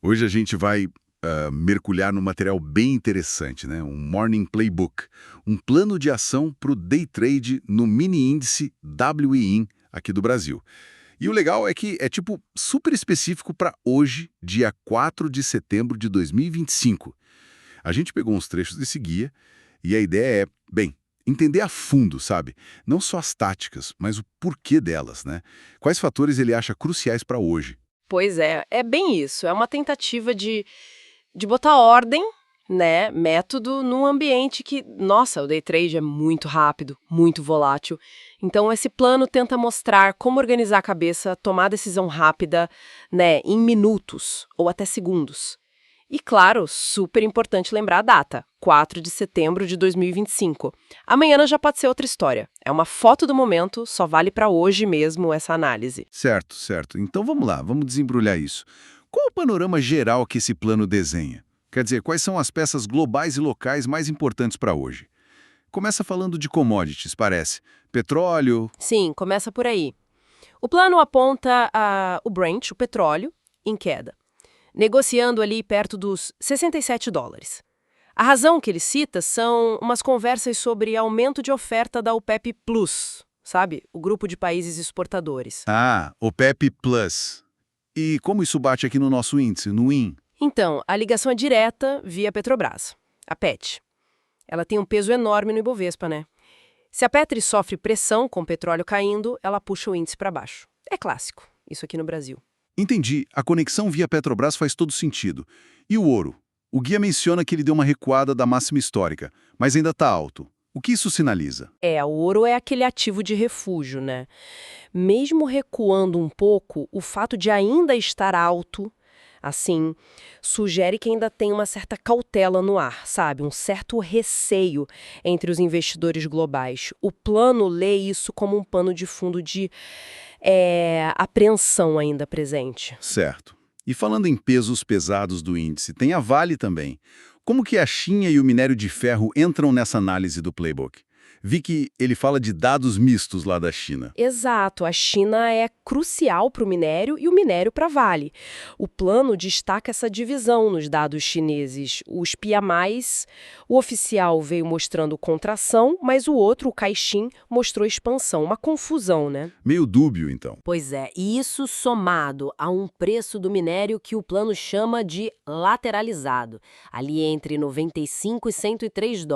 Hoje a gente vai mergulhar num material bem interessante, né? Um Morning Playbook, um plano de ação para o day trade no mini índice WIN aqui do Brasil. E o legal é que é tipo super específico para hoje, dia 4 de setembro de 2025. A gente pegou uns trechos desse guia e a ideia é, bem, entender a fundo, sabe? Não só as táticas, mas o porquê delas, né? Quais fatores ele acha cruciais para hoje? Pois é bem isso. É uma tentativa de botar ordem, né, método, num ambiente que, nossa, o day trade é muito rápido, muito volátil. Então, esse plano tenta mostrar como organizar a cabeça, tomar decisão rápida, né, em minutos ou até segundos. E, claro, super importante lembrar a data, 4 de setembro de 2025. Amanhã já pode ser outra história. É uma foto do momento, só vale para hoje mesmo essa análise. Certo, certo. Então vamos lá, vamos desembrulhar isso. Qual o panorama geral que esse plano desenha? Quer dizer, quais são as peças globais e locais mais importantes para hoje? Começa falando de commodities, parece. Petróleo. Sim, começa por aí. O plano aponta o Brent, o petróleo, em queda, negociando ali perto dos US$ 67. A razão que ele cita são umas conversas sobre aumento de oferta da OPEP Plus, sabe? O grupo de países exportadores. Ah, OPEP Plus. E como isso bate aqui no nosso índice, no IN? Então, a ligação é direta via Petrobras, a PET. Ela tem um peso enorme no Ibovespa, né? Se a Petri sofre pressão com o petróleo caindo, ela puxa o índice para baixo. É clássico, isso aqui no Brasil. Entendi, a conexão via Petrobras faz todo sentido. E o ouro? O guia menciona que ele deu uma recuada da máxima histórica, mas ainda está alto. O que isso sinaliza? O ouro é aquele ativo de refúgio, né? Mesmo recuando um pouco, o fato de ainda estar alto, assim, sugere que ainda tem uma certa cautela no ar, sabe? Um certo receio entre os investidores globais. O plano lê isso como um pano de fundo de apreensão ainda presente. Certo. E falando em pesos pesados do índice, tem a Vale também. Como que a China e o minério de ferro entram nessa análise do playbook? Vi que ele fala de dados mistos lá da China. Exato, a China é crucial para o minério e o minério para a Vale. O plano destaca essa divisão nos dados chineses. O PMIs, o oficial veio mostrando contração, mas o outro, o Caixin, mostrou expansão. Uma confusão, né? Meio dúbio, então. Pois é, e isso somado a um preço do minério que o plano chama de lateralizado, ali entre 95 e US$ 103,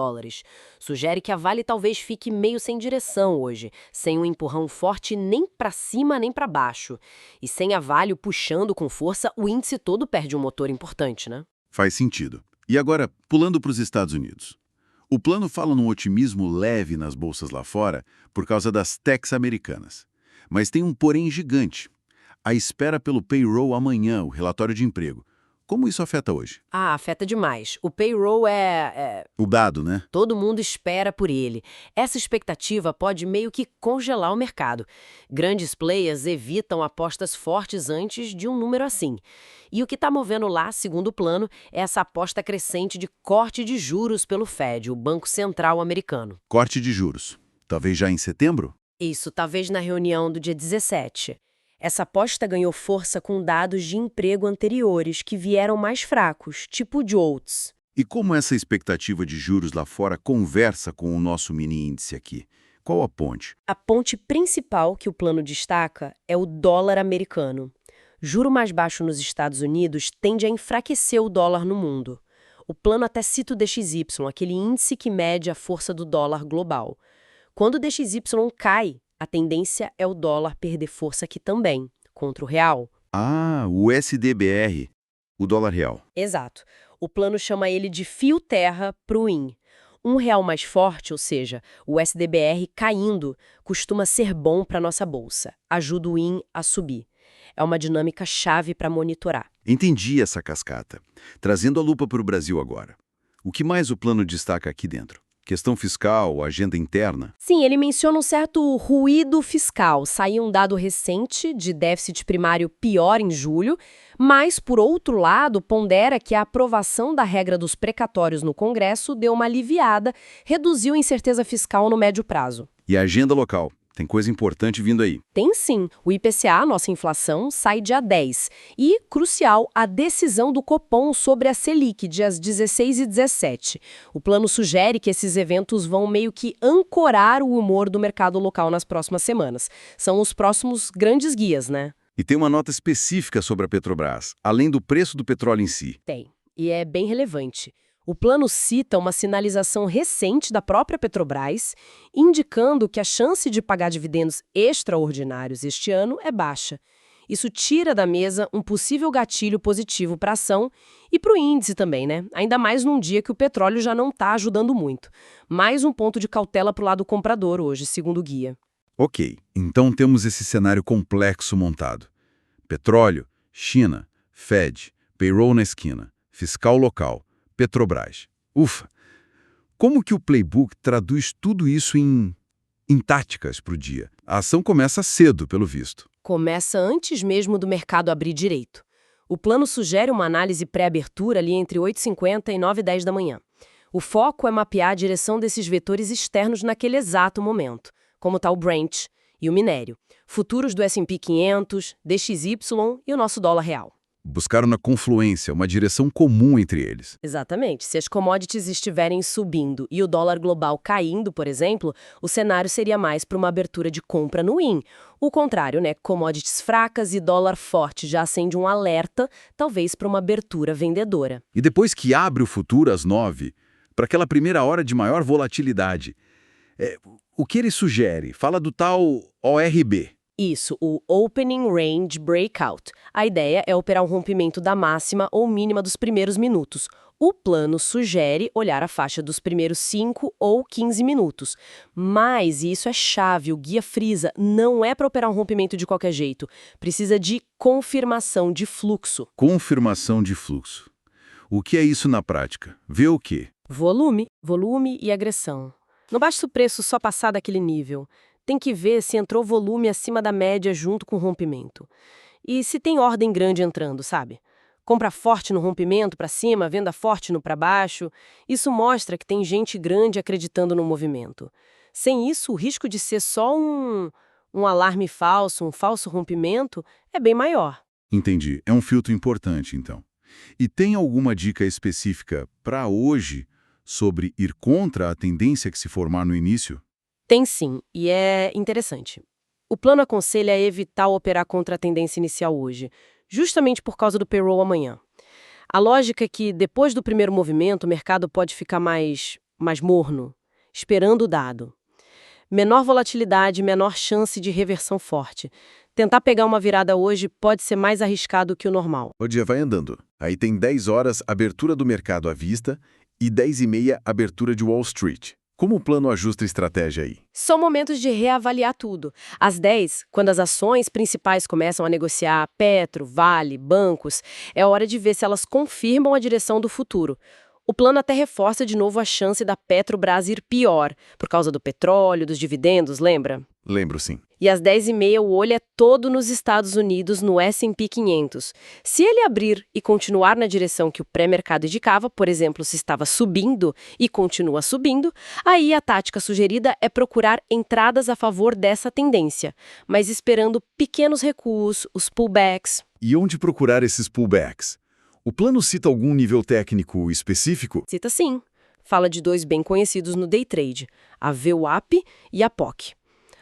sugere que a Vale talvez fique meio sem direção hoje, sem um empurrão forte nem para cima nem para baixo. E sem a Vale puxando com força, o índice todo perde um motor importante, né? Faz sentido. E agora, pulando para os Estados Unidos. O plano fala num otimismo leve nas bolsas lá fora por causa das techs americanas. Mas tem um porém gigante. A espera pelo payroll amanhã, o relatório de emprego. Como isso afeta hoje? Afeta demais. O payroll O dado, né? todo mundo espera por ele. Essa expectativa pode meio que congelar o mercado. Grandes players evitam apostas fortes antes de um número assim. E o que está movendo lá, segundo o plano, é essa aposta crescente de corte de juros pelo Fed, o Banco Central americano. Corte de juros. Talvez já em setembro? Isso, talvez na reunião do dia 17. Essa aposta ganhou força com dados de emprego anteriores que vieram mais fracos, tipo o JOLTS. E como essa expectativa de juros lá fora conversa com o nosso mini índice aqui? Qual a ponte? A ponte principal que o plano destaca é o dólar americano. Juro mais baixo nos Estados Unidos tende a enfraquecer o dólar no mundo. O plano até cita o DXY, aquele índice que mede a força do dólar global. Quando o DXY cai, a tendência é o dólar perder força aqui também, contra o real. Ah, o SDBR, o dólar real. Exato. O plano chama ele de fio terra para o IN. Um real mais forte, ou seja, o SDBR caindo, costuma ser bom para nossa bolsa. Ajuda o IN a subir. É uma dinâmica chave para monitorar. Entendi essa cascata. Trazendo a lupa para o Brasil agora. O que mais o plano destaca aqui dentro? Questão fiscal, agenda interna? Sim, ele menciona um certo ruído fiscal. Saiu um dado recente de déficit primário pior em julho, mas, por outro lado, pondera que a aprovação da regra dos precatórios no Congresso deu uma aliviada, reduziu a incerteza fiscal no médio prazo. E a agenda local? tem coisa importante vindo aí. Tem sim. O IPCA, nossa inflação, sai dia 10. E, crucial, a decisão do Copom sobre a Selic, dias 16 e 17. O plano sugere que esses eventos vão meio que ancorar o humor do mercado local nas próximas semanas. São os próximos grandes guias, né? E tem uma nota específica sobre a Petrobras, além do preço do petróleo em si. Tem. E é bem relevante. O plano cita uma sinalização recente da própria Petrobras, indicando que a chance de pagar dividendos extraordinários este ano é baixa. Isso tira da mesa um possível gatilho positivo para a ação e para o índice também, né? Ainda mais num dia que o petróleo já não está ajudando muito. Mais um ponto de cautela para o lado comprador hoje, segundo o guia. Ok, então temos esse cenário complexo montado. Petróleo, China, Fed, payroll na esquina, fiscal local, Petrobras. Ufa! Como que o playbook traduz tudo isso em táticas para o dia? A ação começa cedo, pelo visto. Começa antes mesmo do mercado abrir direito. O plano sugere uma análise pré-abertura ali entre 8h50 e 9h10 da manhã. O foco é mapear a direção desses vetores externos naquele exato momento, como está o Brent e o minério, futuros do S&P 500, DXY e o nosso dólar real. Buscaram na confluência uma direção comum entre eles. Exatamente. Se as commodities estiverem subindo e o dólar global caindo, por exemplo, o cenário seria mais para uma abertura de compra no IN. O contrário, né? Commodities fracas e dólar forte já acende um alerta, talvez para uma abertura vendedora. E depois que abre o futuro às 9, para aquela primeira hora de maior volatilidade, o que ele sugere? Fala do tal ORB. Isso, o Opening Range Breakout. A ideia é operar um rompimento da máxima ou mínima dos primeiros minutos. O plano sugere olhar a faixa dos primeiros 5 ou 15 minutos. Mas, e isso é chave, o guia frisa, não é para operar um rompimento de qualquer jeito. Precisa de confirmação de fluxo. Confirmação de fluxo. O que é isso na prática? Vê o quê? Volume e agressão. Não basta o preço só passar daquele nível. Tem que ver se entrou volume acima da média junto com o rompimento. E se tem ordem grande entrando, sabe? Compra forte no rompimento para cima, venda forte no para baixo. Isso mostra que tem gente grande acreditando no movimento. Sem isso, o risco de ser só um alarme falso, um falso rompimento, é bem maior. Entendi. É um filtro importante, então. E tem alguma dica específica para hoje sobre ir contra a tendência que se formar no início? Tem sim, e é interessante. O plano aconselha evitar operar contra a tendência inicial hoje, justamente por causa do payroll amanhã. A lógica é que, depois do primeiro movimento, o mercado pode ficar mais morno, esperando o dado. Menor volatilidade, menor chance de reversão forte. Tentar pegar uma virada hoje pode ser mais arriscado que o normal. O dia vai andando. Aí tem 10 horas, abertura do mercado à vista, e 10h30, abertura de Wall Street. Como o plano ajusta a estratégia aí? São momentos de reavaliar tudo. Às 10, quando as ações principais começam a negociar Petro, Vale, bancos, é hora de ver se elas confirmam a direção do futuro. O plano até reforça de novo a chance da Petrobras ir pior, por causa do petróleo, dos dividendos, lembra? Lembro, sim. E às 10h30 o olho é todo nos Estados Unidos, no S&P 500. Se ele abrir e continuar na direção que o pré-mercado indicava, por exemplo, se estava subindo e continua subindo, aí a tática sugerida é procurar entradas a favor dessa tendência, mas esperando pequenos recuos, os pullbacks. E onde procurar esses pullbacks? O plano cita algum nível técnico específico? Cita sim. Fala de dois bem conhecidos no day trade, a VWAP e a POC.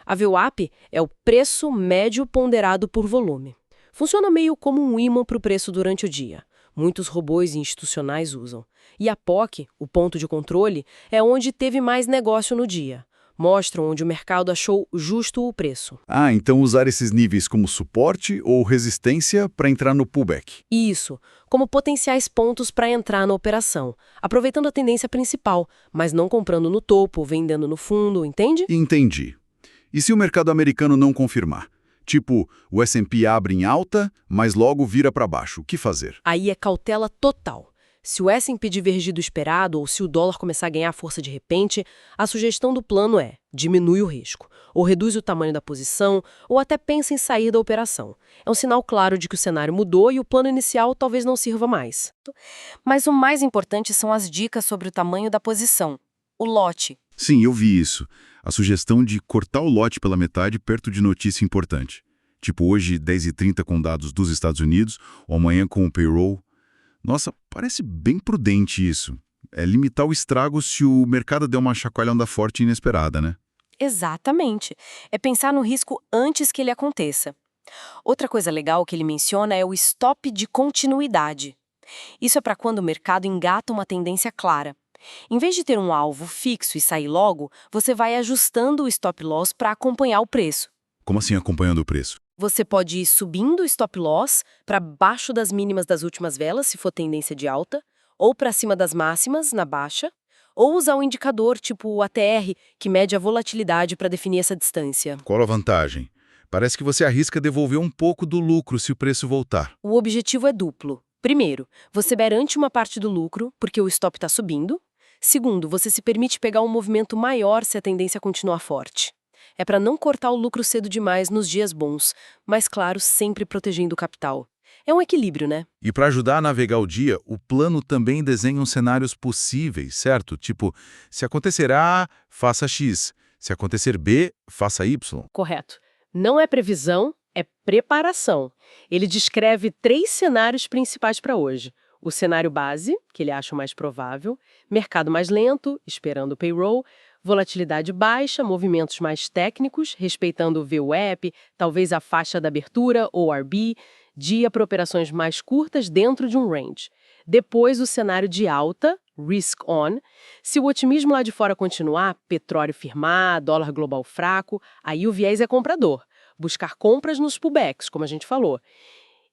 A VWAP é o preço médio ponderado por volume. Funciona meio como um ímã para o preço durante o dia. Muitos robôs institucionais usam. E a POC, o ponto de controle, é onde teve mais negócio no dia. Mostram onde o mercado achou justo o preço. Ah, então usar esses níveis como suporte ou resistência para entrar no pullback. Isso, como potenciais pontos para entrar na operação, aproveitando a tendência principal, mas não comprando no topo, vendendo no fundo, entende? Entendi. E se o mercado americano não confirmar? Tipo, o S&P abre em alta, mas logo vira para baixo. O que fazer? Aí é cautela total. Se o S&P divergir do esperado ou se o dólar começar a ganhar força de repente, a sugestão do plano é: diminui o risco, ou reduz o tamanho da posição, ou até pensa em sair da operação. É um sinal claro de que o cenário mudou e o plano inicial talvez não sirva mais. Mas o mais importante são as dicas sobre o tamanho da posição, o lote. Sim, eu vi isso. A sugestão de cortar o lote pela metade perto de notícia importante. Tipo hoje, 10h30 com dados dos Estados Unidos, ou amanhã com o payroll. Nossa, parece bem prudente isso. É limitar o estrago se o mercado der uma chacoalhada forte e inesperada, né? Exatamente. É pensar no risco antes que ele aconteça. Outra coisa legal que ele menciona é o stop de continuidade. Isso é para quando o mercado engata uma tendência clara. Em vez de ter um alvo fixo e sair logo, você vai ajustando o stop loss para acompanhar o preço. Como assim acompanhando o preço? Você pode ir subindo o stop loss para baixo das mínimas das últimas velas, se for tendência de alta, ou para cima das máximas, na baixa, ou usar um indicador tipo o ATR, que mede a volatilidade para definir essa distância. Qual a vantagem? Parece que você arrisca devolver um pouco do lucro se o preço voltar. O objetivo é duplo. Primeiro, você garante uma parte do lucro, porque o stop está subindo. Segundo, você se permite pegar um movimento maior se a tendência continuar forte. É para não cortar o lucro cedo demais nos dias bons, mas, claro, sempre protegendo o capital. É um equilíbrio, né? E para ajudar a navegar o dia, o plano também desenha uns cenários possíveis, certo? Tipo, se acontecer A, faça X. Se acontecer B, faça Y. Correto. Não é previsão, é preparação. Ele descreve 3 cenários principais para hoje. O cenário base, que ele acha o mais provável, mercado mais lento, esperando o payroll, volatilidade baixa, movimentos mais técnicos, respeitando o VWAP, talvez a faixa da abertura, ou RB, dia para operações mais curtas dentro de um range. Depois o cenário de alta, risk on. Se o otimismo lá de fora continuar, petróleo firmar, dólar global fraco, aí o viés é comprador. Buscar compras nos pullbacks, como a gente falou.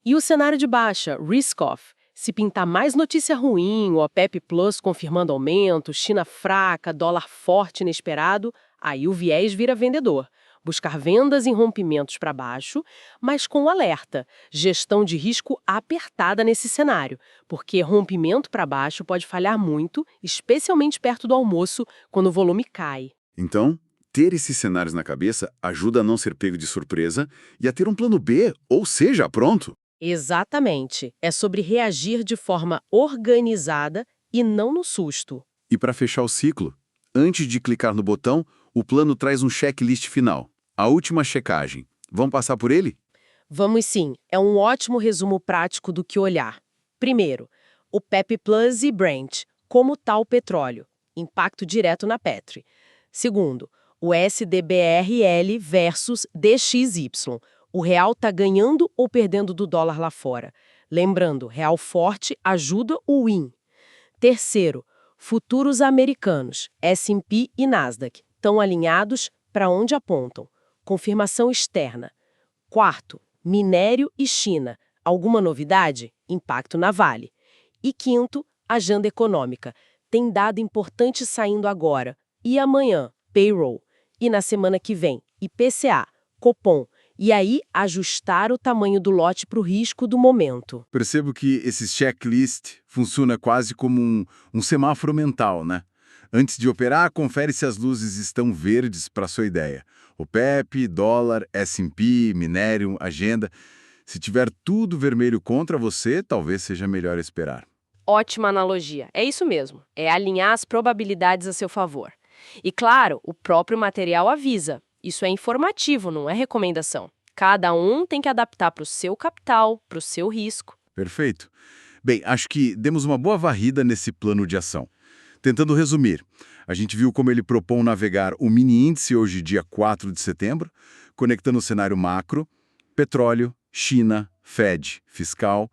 E o cenário de baixa, risk off. Se pintar mais notícia ruim, o OPEP Plus confirmando aumento, China fraca, dólar forte inesperado, aí o viés vira vendedor. Buscar vendas em rompimentos para baixo, mas com alerta. Gestão de risco apertada nesse cenário, porque rompimento para baixo pode falhar muito, especialmente perto do almoço, quando o volume cai. Então, ter esses cenários na cabeça ajuda a não ser pego de surpresa e a ter um plano B, ou seja, pronto. Exatamente. É sobre reagir de forma organizada e não no susto. E para fechar o ciclo, antes de clicar no botão, o plano traz um checklist final. A última checagem. Vamos passar por ele? Vamos sim, é um ótimo resumo prático do que olhar. Primeiro, o PEP Plus e Brent, como está o petróleo, impacto direto na Petri. Segundo, o SDBRL versus DXY, o real está ganhando ou perdendo do dólar lá fora. Lembrando, real forte ajuda o win. Terceiro, futuros americanos, S&P e Nasdaq, estão alinhados para onde apontam. Confirmação externa. Quarto, minério e China. Alguma novidade? Impacto na Vale. E quinto, agenda econômica. Tem dado importante saindo agora. E amanhã, payroll. E na semana que vem, IPCA, Copom. E aí, ajustar o tamanho do lote para o risco do momento. Percebo que esse checklist funciona quase como um semáforo mental, né? Antes de operar, confere se as luzes estão verdes para sua ideia. OPEP, dólar, S&P, minério, agenda. Se tiver tudo vermelho contra você, talvez seja melhor esperar. Ótima analogia. É isso mesmo. É alinhar as probabilidades a seu favor. E claro, o próprio material avisa. Isso é informativo, não é recomendação. Cada um tem que adaptar para o seu capital, para o seu risco. Perfeito. Bem, acho que demos uma boa varrida nesse plano de ação. Tentando resumir, a gente viu como ele propõe navegar o mini índice hoje, dia 4 de setembro, conectando o cenário macro, petróleo, China, Fed, fiscal,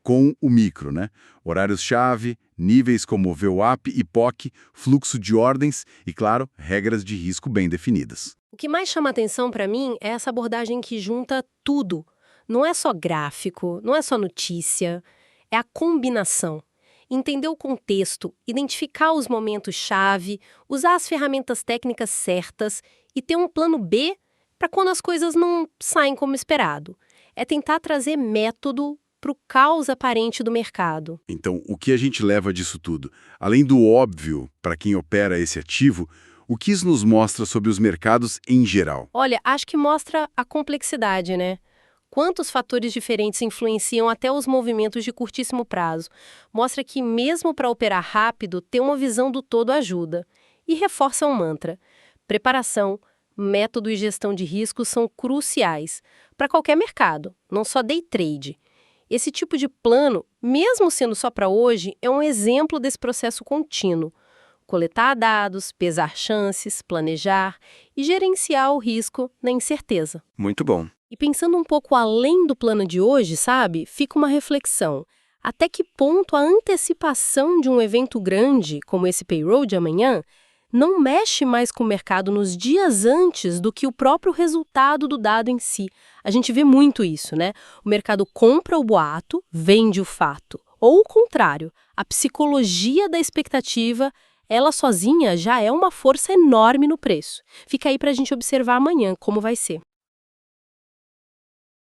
com o micro, né? Horários-chave, níveis como VWAP e POC, fluxo de ordens e, claro, regras de risco bem definidas. O que mais chama atenção para mim é essa abordagem que junta tudo. Não é só gráfico, não é só notícia, é a combinação. Entender o contexto, identificar os momentos-chave, usar as ferramentas técnicas certas e ter um plano B para quando as coisas não saem como esperado. É tentar trazer método para o caos aparente do mercado. Então, o que a gente leva disso tudo? Além do óbvio para quem opera esse ativo, o que isso nos mostra sobre os mercados em geral? Olha, acho que mostra a complexidade, né? Quantos fatores diferentes influenciam até os movimentos de curtíssimo prazo. Mostra que mesmo para operar rápido, ter uma visão do todo ajuda. e reforça um mantra: preparação, método e gestão de riscos são cruciais para qualquer mercado, não só day trade. Esse tipo de plano, mesmo sendo só para hoje, é um exemplo desse processo contínuo. Coletar dados, pesar chances, planejar e gerenciar o risco na incerteza. Muito bom. E pensando um pouco além do plano de hoje, sabe, fica uma reflexão. Até que ponto a antecipação de um evento grande, como esse payroll de amanhã, não mexe mais com o mercado nos dias antes do que o próprio resultado do dado em si? A gente vê muito isso, né? O mercado compra o boato, vende o fato. Ou o contrário, a psicologia da expectativa, ela sozinha já é uma força enorme no preço. Fica aí para a gente observar amanhã como vai ser.